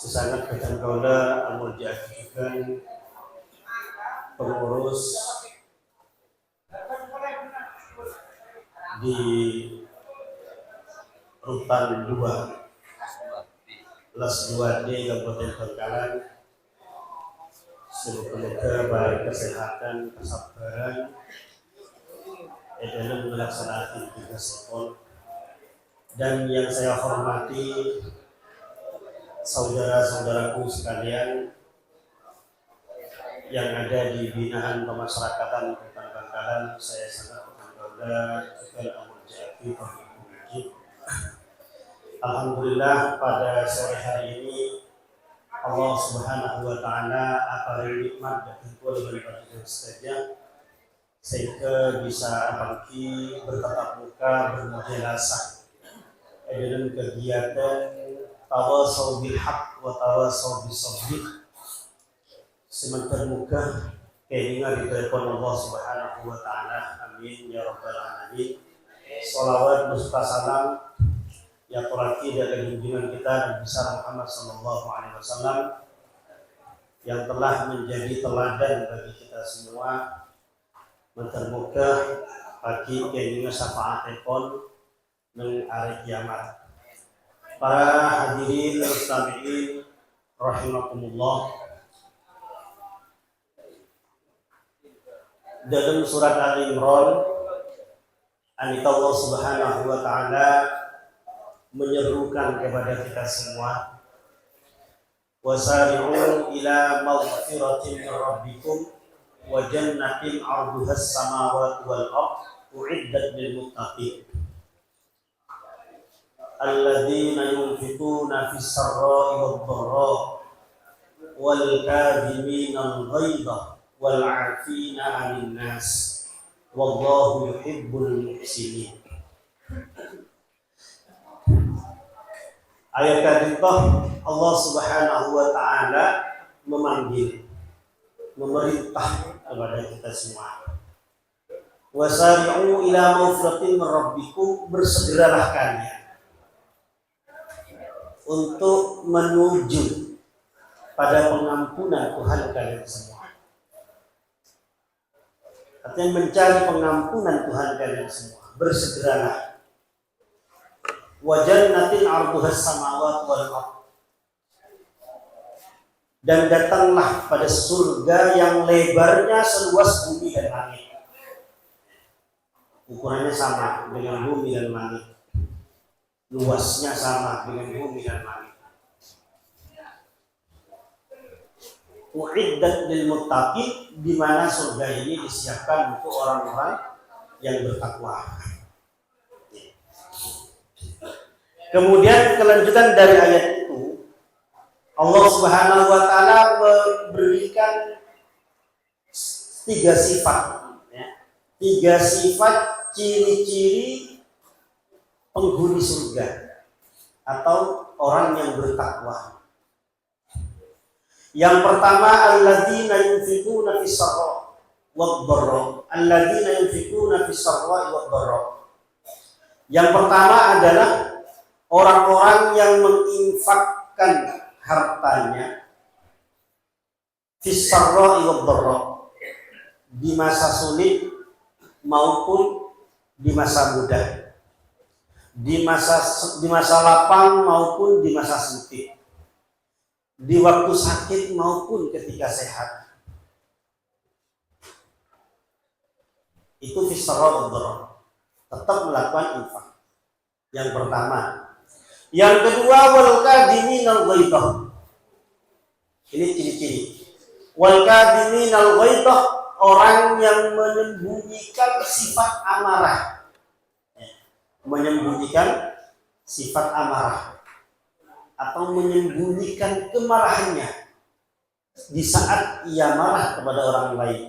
Sesangat kacang kaula amul diajukan pengurus di Rutan 2 Las 2D Kabupaten Bangkalan. Semoga baik kesehatan, kesabaran dalam melaksanakan tugas sekolah. Dan yang saya hormati saudara-saudaraku sekalian yang ada di binaan pemasyarakatan Rutan Bangkalan, saya sangat berbangga juga menjadi pemimpin. Alhamdulillah pada sore hari ini Allah Subhanahu wa taala akan nikmat dan berbahagia saja sehingga bisa bangki bertatap muka bermujalasah dalam kegiatan tawasau bil haq wa tawasau bis sabr. Sementara muka keinginan diberikan Allah Subhanahu wa taala. Amin ya rabbal alamin. Shalawat beserta salam yang teraki dari junjungan kita Nabi besar Muhammad sallallahu alaihi wasallam yang telah menjadi teladan bagi kita semua mentermuka bagi keinginan syafaat ekon nang hari kiamat. Para hadirin mustami'in rahimakumullah, dalam surat Al-Imran Allah Subhanahu wa taala menyerukan kepada kita semua, wasari'u ila maghfiratin min rabbikum wa jannatin 'arduhas samawati wal ardh u'iddat lil muttaqin alladzina yunfiquna fis sarra'i wad dharra'i wal kadhimina al ghaidha wal 'afina 'anil nas wallahu yuhibbul muhsinin. Ayat kadipah Allah Subhanahu wa taala memanggil, memerintah kepada kita semua. Wasari'u ila maghfiratin min rabbikum, bersegeralah kalian untuk menuju pada pengampunan Tuhan kalian semua. Artinya mencari pengampunan Tuhan kalian semua, bersegeralah. Wa jannatin 'arduhas samawati wal ardh, dan datanglah pada surga yang lebarnya seluas bumi dan langit. Ukurannya sama dengan bumi dan langit, luasnya sama dengan bumi dan langit. U'iddat lil muttaqin, di mana surga ini disiapkan untuk orang-orang yang bertakwa. Kemudian kelanjutan dari ayat itu, Allah Subhanahu wa taala memberikan tiga sifat, tiga sifat ciri-ciri penghuni surga atau orang yang bertakwa. Yang pertama, alladzina yunfiquna fis sarra'i wad dharra'i. Alladzina yunfiquna fis sarra'i wad dharra'i. Yang pertama adalah orang-orang yang menginfakkan hartanya fis sarra'i wad dharra'i, di masa sulit maupun di masa mudah, di masa lapang maupun di masa sempit, di waktu sakit maupun ketika sehat. Itu fis sarra'i wad dharra'i, tetap melakukan infak. Yang pertama. Yang kedua, wal kadhiminal ghaidha. Ini ciri-ciri. Wal kadhiminal ghaidha, orang yang menyembunyikan sifat amarah. Menyembunyikan sifat amarah atau menyembunyikan kemarahannya di saat ia marah kepada orang lain.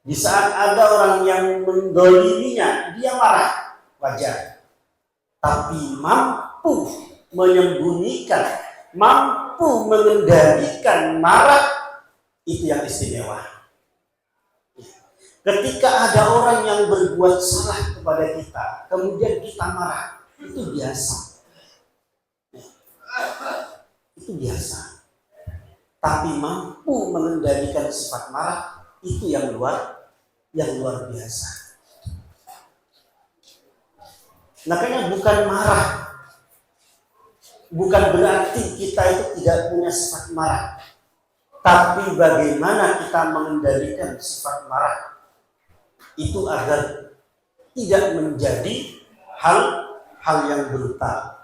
Di saat ada orang yang mendoliminya, dia marah, wajar. Tapi mampu menyembunyikan, mampu mengendalikan marah, itu yang istimewa. Ketika ada orang yang berbuat salah kepada kita, kemudian kita marah, itu biasa. itu biasa. Tapi mampu mengendalikan sifat marah itu yang luar biasa. Makanya bukan marah, bukan berarti kita itu tidak punya sifat marah, tapi bagaimana kita mengendalikan sifat marah itu agar tidak menjadi hal yang brutal.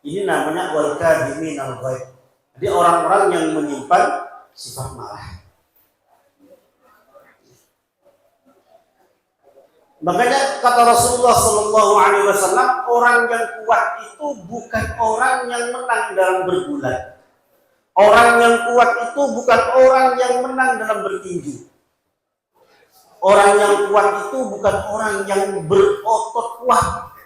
Ini namanya wal kadhimin al ghaib. Jadi orang-orang yang menyimpan sifat marah. Makanya kata Rasulullah Shallallahu Alaihi Wasallam, orang yang kuat itu bukan orang yang menang dalam bergulat. Orang yang kuat itu bukan orang yang menang dalam bertinju. Orang yang kuat itu bukan orang yang berotot kuat.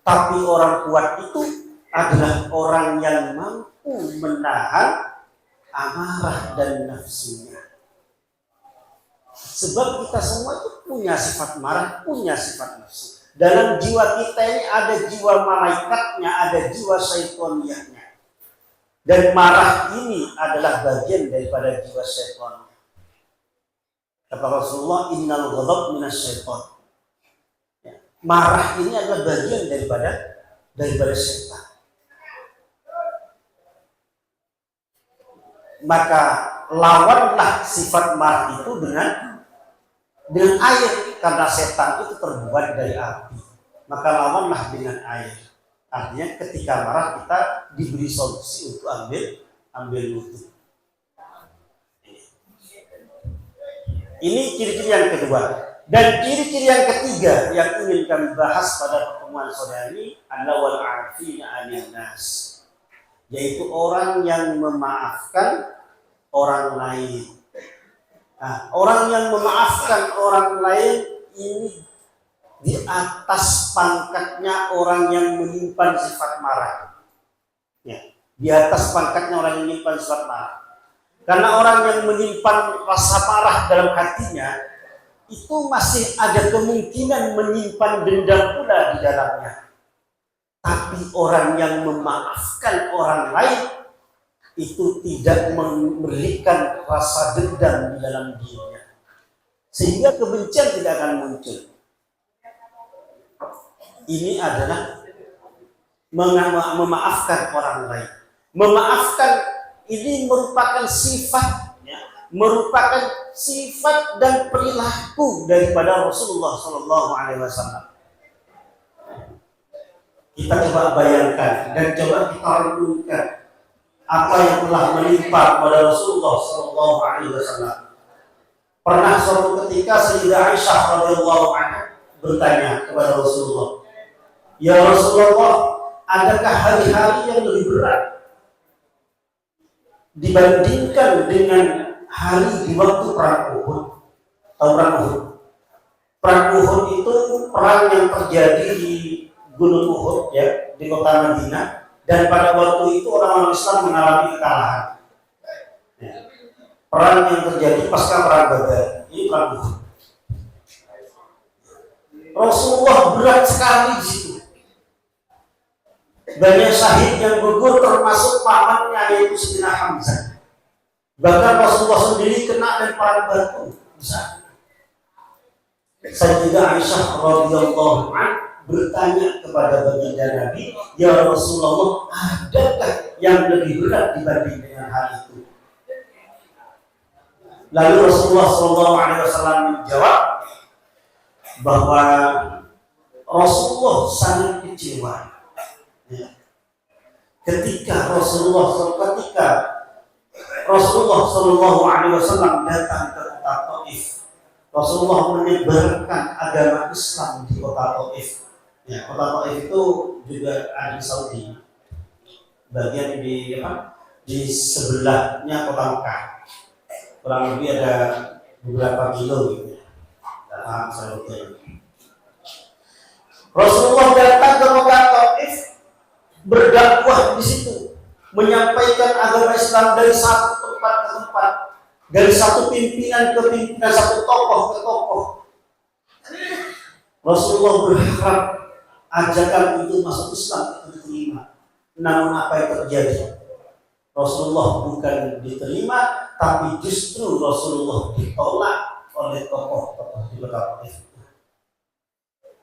Tapi orang kuat itu adalah orang yang mampu menahan amarah dan nafsunya. Sebab kita semua itu punya sifat marah, punya sifat nafsu. Dalam jiwa kita ini ada jiwa malaikatnya, ada jiwa syaitaniyahnya. Dan marah ini adalah bagian daripada jiwa syaitan. Kata Rasulullah, innal ghadab minas syaitan. Marah ini adalah bagian daripada syaitan. Maka lawanlah sifat marah itu dengan air, karena setan itu terbuat dari api. Maka lawanlah dengan air. Artinya ketika marah kita diberi solusi untuk ambil wudhu. Ini ciri-ciri yang kedua. Dan ciri-ciri yang ketiga yang ingin kami bahas pada pertemuan sore ini adalah wal 'afina 'anil nas, yaitu orang yang memaafkan orang lain. Nah, orang yang memaafkan orang lain ini di atas pangkatnya orang yang menyimpan sifat marah. Ya, di atas pangkatnya orang yang menyimpan sifat marah. Karena orang yang menyimpan rasa marah dalam hatinya itu masih ada kemungkinan menyimpan dendam pula di dalamnya. Tapi orang yang memaafkan orang lain itu tidak memberikan rasa dendam di dalam dirinya, sehingga kebencian tidak akan muncul. Ini adalah memaafkan orang lain. Memaafkan ini merupakan sifat dan perilaku daripada Rasulullah Shallallahu Alaihi Wasallam. Kita coba bayangkan dan coba kita renungkan apa yang telah menimpa kepada Rasulullah Shallallahu Alaihi Wasallam. Pernah suatu ketika Sayyidah Aisyah radhiyallahu anha bertanya kepada Rasulullah, "Ya Rasulullah, adakah hari-hari yang lebih berat dibandingkan dengan hari di waktu perang Uhud?" Tahu perang Uhud? Perang Uhud itu perang yang terjadi di Gunung Uhud, ya, di kota Madinah. Dan pada waktu itu orang-orang Islam mengalami kekalahan. Ya. Perang yang terjadi pasca perang Badar, ini perang Uhud. Rasulullah berat sekali di situ. Banyak syahid yang gugur termasuk pamannya yaitu Sayyidina Hamzah. Bahkan Rasulullah sendiri kena lemparan batu besar. Sayyidah Aisyah radhiyallahu anha bertanya kepada baginda Nabi, "Ya Rasulullah, adakah yang lebih berat dibanding dengan hal itu?" Lalu Rasulullah SAW menjawab bahwa Rasulullah sangat kecewa ketika Rasulullah SAW datang ke kota Taif. Rasulullah menyebarkan agama Islam di kota Taif. Ya, kota Taif itu juga ada di Saudi, bagian di sebelahnya kota Mekah, kurang lebih ada beberapa kilo gitu. Nah, Rasulullah datang ke kota Taif, berdakwah di situ, menyampaikan agama Islam dari satu tempat ke tempat, dari satu pimpinan ke pimpinan, satu tokoh ke tokoh. Rasulullah berharap ajakan untuk masuk Islam itu diterima. Namun apa yang terjadi? Rasulullah bukan diterima, tapi justru Rasulullah ditolak oleh tokoh-tokoh di kota Taif.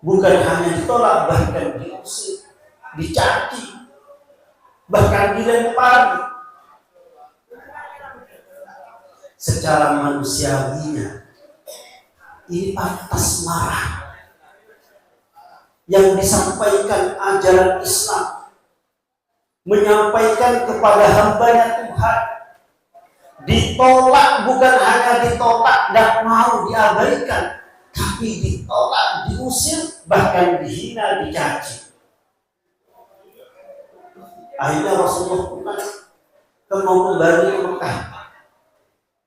Bukan hanya ditolak, bahkan diusir, dicaci, bahkan dilempari. Secara manusiawinya ini pantas marah. Yang disampaikan ajaran Islam, menyampaikan kepada hambanya Tuhan, ditolak, bukan hanya ditolak dan mau diabaikan, tapi ditolak, diusir, bahkan dihina, dicaci. Akhirnya Rasulullah pun mau kembali ke Mekah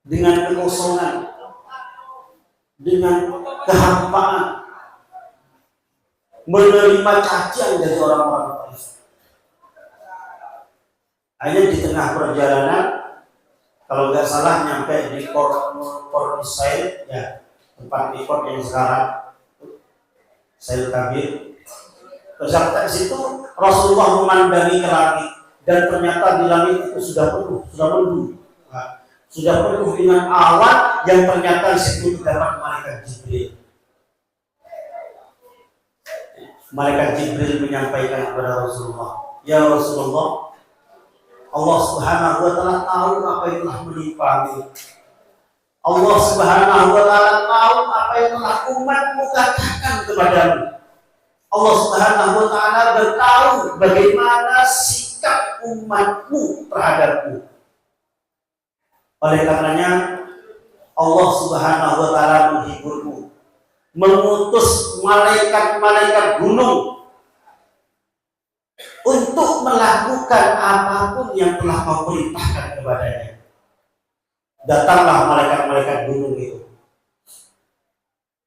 dengan kekosongan, dengan kehampaan, menerima cacian dari orang-orang Taif. Akhirnya di tengah perjalanan, kalau nggak salah nyampe di Port Said, ya, tempat di port yang sekarang Said Kabir. Terus sampai situ Rasulullah memandangi ke langit, dan ternyata di langit itu sudah penuh, sudah mendung, sudah penuh dengan awan yang ternyata di situ terdapat malaikat Jibril. Malaikat Jibril menyampaikan kepada Rasulullah, "Ya Rasulullah, Allah Subhanahu wa Ta'ala tahu apa yang telah menimpamu. Allah Subhanahu wa Ta'ala tahu apa yang telah umatmu katakan kepadamu. Allah Subhanahu wa Ta'ala bertahu bagaimana sikap umatmu terhadapmu. Oleh karenanya Allah Subhanahu wa Ta'ala menghiburmu, mengutus malaikat-malaikat gunung untuk melakukan apapun yang telah kau perintahkan kepadanya." Datanglah malaikat-malaikat gunung itu.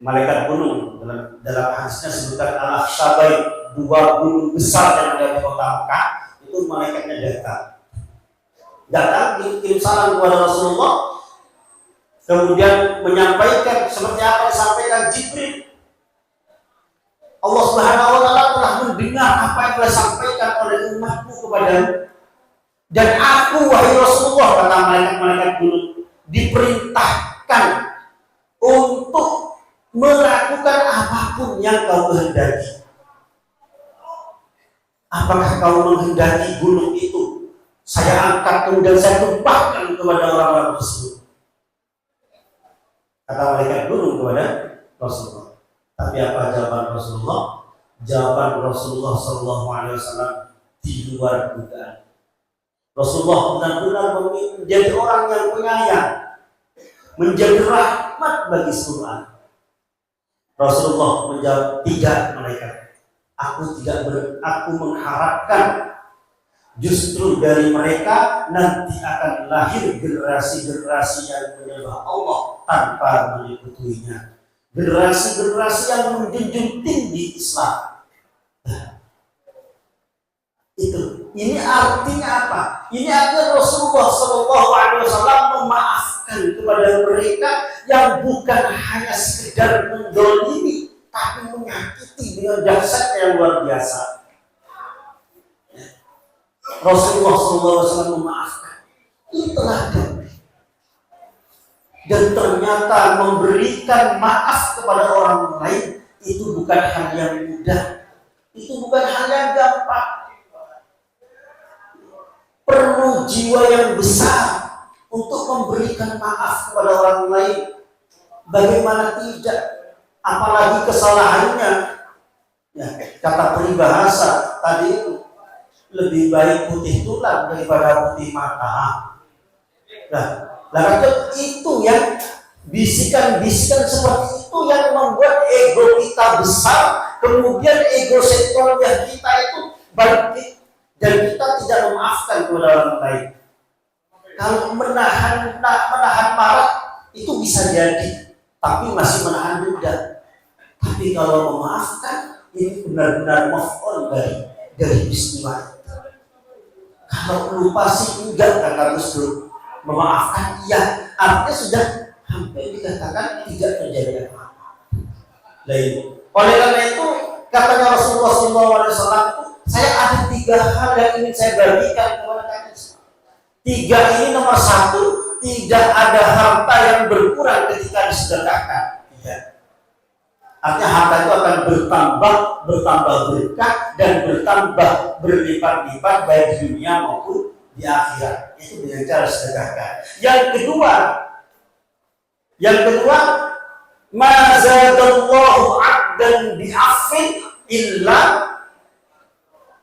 Malaikat gunung dalam hadisnya sebutkan al-Akhshabai, 2 gunung besar yang ada di kota Mekah, itu malaikatnya datang kirim salam kepada Rasulullah, kemudian menyampaikan seperti apa yang disampaikan Jibril. Allah Subhanahu wa Ta'ala telah mendengar apa yang telah disampaikan oleh umatmu kepadamu, dan aku, wahai Rasulullah, kata malaikat-malaikat gunung, diperintahkan untuk melakukan apapun yang kau kehendaki. Apakah kau menghendaki gunung itu saya angkat kemudian saya tumpahkan kepada orang-orang tersebut? Kata malaikat gunung kepada Rasulullah. Tapi apa jawaban Rasulullah? Jawaban Rasulullah SAW di luar dugaan. Rasulullah benar-benar menjadi orang yang penyayang, menjadi rahmat bagi seluruh. Rasulullah menjawab, "Tidak malaikat, aku mengharapkan justru dari mereka nanti akan lahir generasi-generasi yang menyembah Allah tanpa menyekutuinya, generasi-generasi yang menjunjung tinggi Islam." Ini artinya apa? Ini artinya Rasulullah SAW memaafkan kepada mereka yang bukan hanya sekedar mendolimi, tapi menyakiti dengan dahsyat yang luar biasa. Rasulullah SAW memaafkan. Ini teladan. Dan ternyata memberikan maaf kepada orang lain itu bukan hal yang mudah, itu bukan hal yang gampang. Perlu jiwa yang besar untuk memberikan maaf kepada orang lain. Bagaimana tidak? Apalagi kesalahannya, ya, kata peribahasa tadi itu, lebih baik putih tulang daripada putih mata. Nah, itu yang bisikan-bisikan seperti itu yang membuat ego kita besar, kemudian ego sektornya kita itu bangkit, dan kita tidak memaafkan kepada orang lain. Kalau menahan marah itu bisa jadi, tapi masih menahan dendam. Tapi kalau memaafkan, ini benar-benar move on dari peristiwa itu. Kalau lupa sih enggak, kata Gus Dur. Memaafkan iya, artinya sudah hampir dikatakan tidak terjadi apa-apa. Lain. Oleh karena itu, katanya Rasulullah SAW, saya ada 3 hal yang ingin saya bagikan kepada kalian semua. Tiga ini nomor satu, tidak ada harta yang berkurang ketika disedekahkan. Tidak. Artinya harta itu akan bertambah berkah dan bertambah berlipat-lipat baik di dunia maupun di akhirat. Itu dengan cara sedekahkan. Yang kedua, ma zadallahu 'abdan bi'afin illa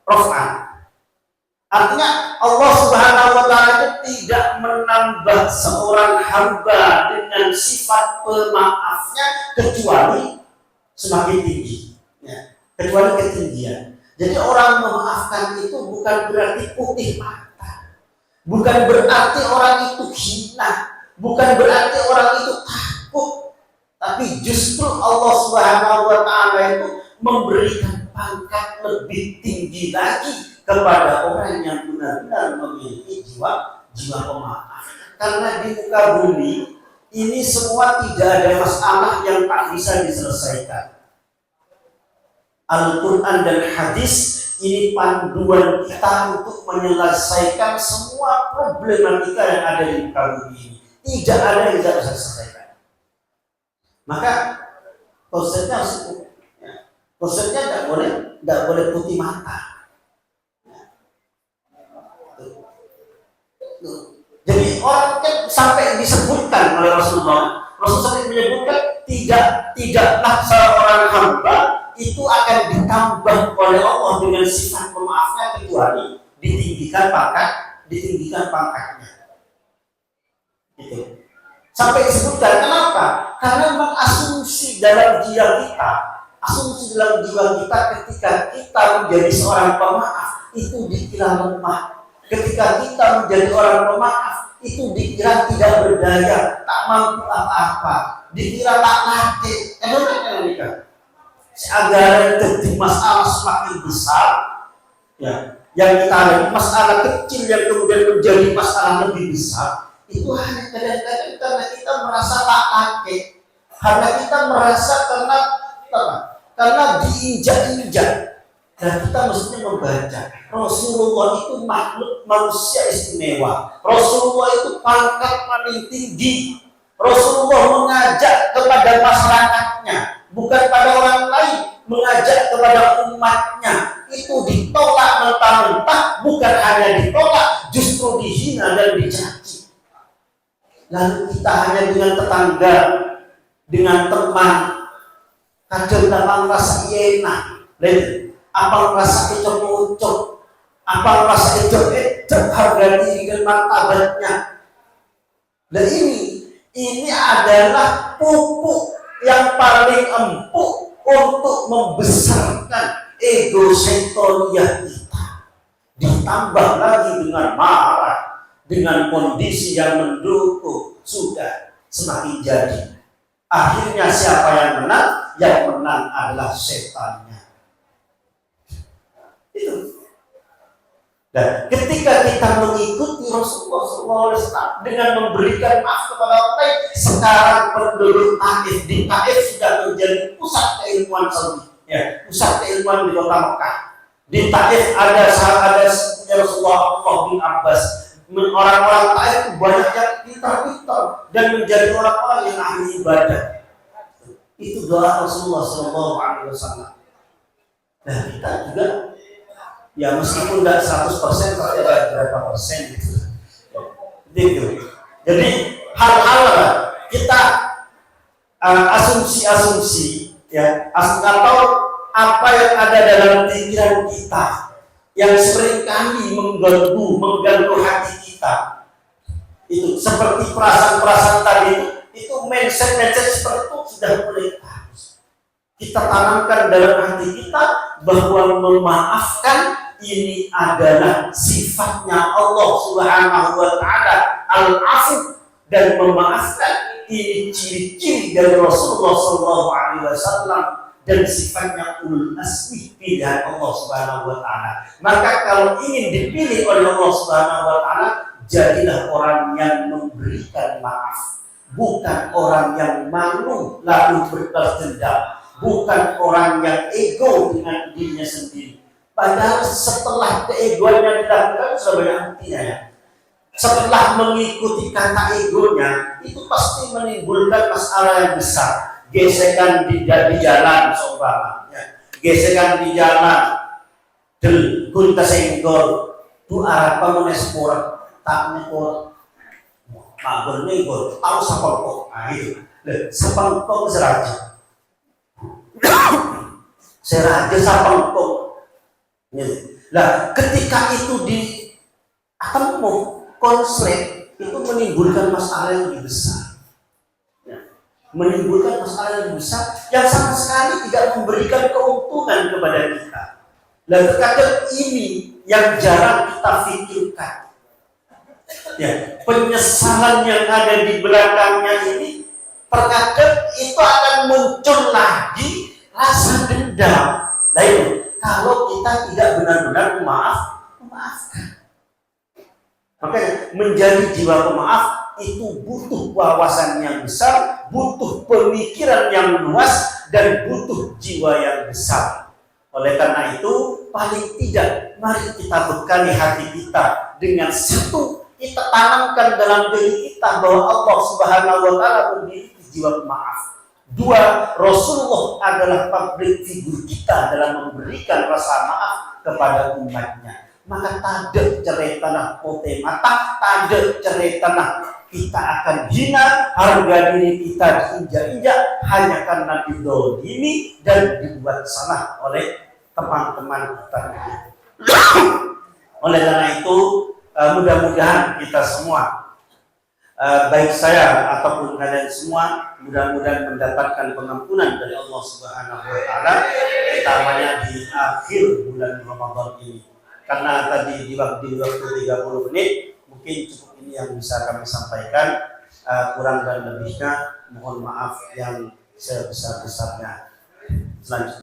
raf'an. Artinya Allah Subhanahu wa taala itu tidak menambah seorang hamba dengan sifat pemaafnya kecuali semakin tinggi, ya, kecuali ketinggian. Jadi orang memaafkan itu bukan berarti putih mata, bukan berarti orang itu hina, bukan berarti orang itu takut, tapi justru Allah Subhanahu wa taala itu memberikan pangkat lebih tinggi lagi kepada orang yang benar-benar memiliki jiwa pemaaf. Karena di muka bumi ini semua tidak ada masalah yang tak bisa diselesaikan. Al-Quran dan hadis ini panduan kita untuk menyelesaikan semua problematika yang ada di muka bumi ini. Tidak ada yang tidak bisa diselesaikan. Maka konsepnya harus itu. Konsepnya tidak boleh putih mata. Jadi orang kan sampai disebutkan oleh Rasulullah sampai menyebutkan tidaklah seorang hamba itu akan ditambah oleh Allah dengan sifat pemaafnya kecuali ditinggikan pangkatnya. Gitu. Sampai disebutkan kenapa? Karena memang asumsi dalam jiwa kita ketika kita menjadi seorang pemaaf itu dikira lemah. Ketika kita menjadi orang pemaaf itu dikira tidak berdaya, tak mampu apa-apa, dikira tak layak. Agar jadi masalah semakin besar, ya, yang kita ada masalah kecil yang kemudian menjadi masalah lebih besar, itu hanya kadang-kadang karena kita merasa tak layak, karena kita merasa karena diinjak-injak. Dan kita mestinya membaca Rasulullah itu makhluk manusia istimewa. Rasulullah itu pangkat paling tinggi. Rasulullah mengajak kepada masyarakatnya, bukan pada orang lain, mengajak kepada umatnya. Itu ditolak mentah-mentah, bukan hanya ditolak, justru dihina dan dicaci. Lalu kita hanya dengan tetangga, dengan teman, kadang dalam rasa enak, apa merasa ecok-ecok, apa merasa ecok-ecok harga diri dan martabatnya. Dan ini adalah pupuk yang paling empuk untuk membesarkan ego sektoniah kita. Ditambah lagi dengan marah, dengan kondisi yang mendukung, sudah semakin jadi. Akhirnya siapa yang menang? Yang menang adalah setannya. Itu. Dan ketika kita mengikuti Rasulullah SAW dengan memberikan maaf kepada orang lain, sekarang penduduk Taif di Taif sudah menjadi pusat keilmuan Saudi, ya, pusat keilmuan di kota Mekah. Di Taif ada Rasulullah bin Abbas. Orang-orang Taif banyak yang pintar-pintar dan menjadi orang-orang yang ahli ibadah. Itu doa Rasulullah SAW. Dan kita juga, ya meskipun tidak 100%, tapi ada berapa persen gitu. Jadi hal-hal kita asumsi-asumsi, ya, atau apa yang ada dalam pikiran kita yang seringkali mengganggu hati kita. Itu seperti perasaan-perasaan tadi itu mindset seperti itu sudah mulai harus kita tanamkan dalam hati kita bahwa memaafkan ini adalah sifatnya Allah Subhanahu wa taala, al-afu, dan memaafkan ini ciri-ciri dari Rasulullah sallallahu alaihi wasallam dan sifatnya ulul azmi pilihan Allah Subhanahu wa taala. Maka kalau ingin dipilih oleh Allah Subhanahu wa taala, jadilah orang yang memberikan maaf, bukan orang yang malu lalu berbalas dendam, bukan orang yang ego dengan dirinya sendiri. Padahal setelah keegoannya dilakukan sudah banyak buktinya, ya. setelah mengikuti kata egonya, itu pasti menimbulkan masalah yang besar. Gesekan di jalan, seumpamanya, gesekan di jalan, del kunta senggol, tu arah pemespor, tak nekor, mager nekor, tahu sapangkok, nah itu, sapangkok seraja, seraja sapangkok. Nah, ketika itu di ketemu konslet, itu menimbulkan masalah yang lebih besar, menimbulkan masalah yang lebih besar yang sama sekali tidak memberikan keuntungan kepada kita. Dan terkadang ini yang jarang kita pikirkan. Ya, penyesalan yang ada di belakangnya ini terkadang itu akan muncul lagi rasa dendam. Lain, kalau kita tidak benar-benar memaafkan. Makanya menjadi jiwa pemaaf itu butuh wawasan yang besar, butuh pemikiran yang luas, dan butuh jiwa yang besar. Oleh karena itu, paling tidak mari kita bekali hati kita dengan satu, kita tanamkan dalam diri kita bahwa Allah Subhanahu wa Ta'ala memiliki jiwa pemaaf. Dua, Rasulullah adalah public figure kita dalam memberikan rasa maaf kepada umatnya. Maka tade ceritana pote mata, tade ceritana kita akan hina, harga diri kita diinjak-injak hanya karena didolimi dan dibuat salah oleh teman-teman kita. Oleh karena itu, mudah-mudahan kita semua, baik saya ataupun kalian semua, mudah-mudahan mendapatkan pengampunan dari Allah Subhanahu wa Ta'ala, utamanya di akhir bulan Ramadan ini. Karena tadi di waktu 30 menit mungkin cukup ini yang bisa kami sampaikan, kurang dan lebihnya mohon maaf yang sebesar-besarnya. Selanjutnya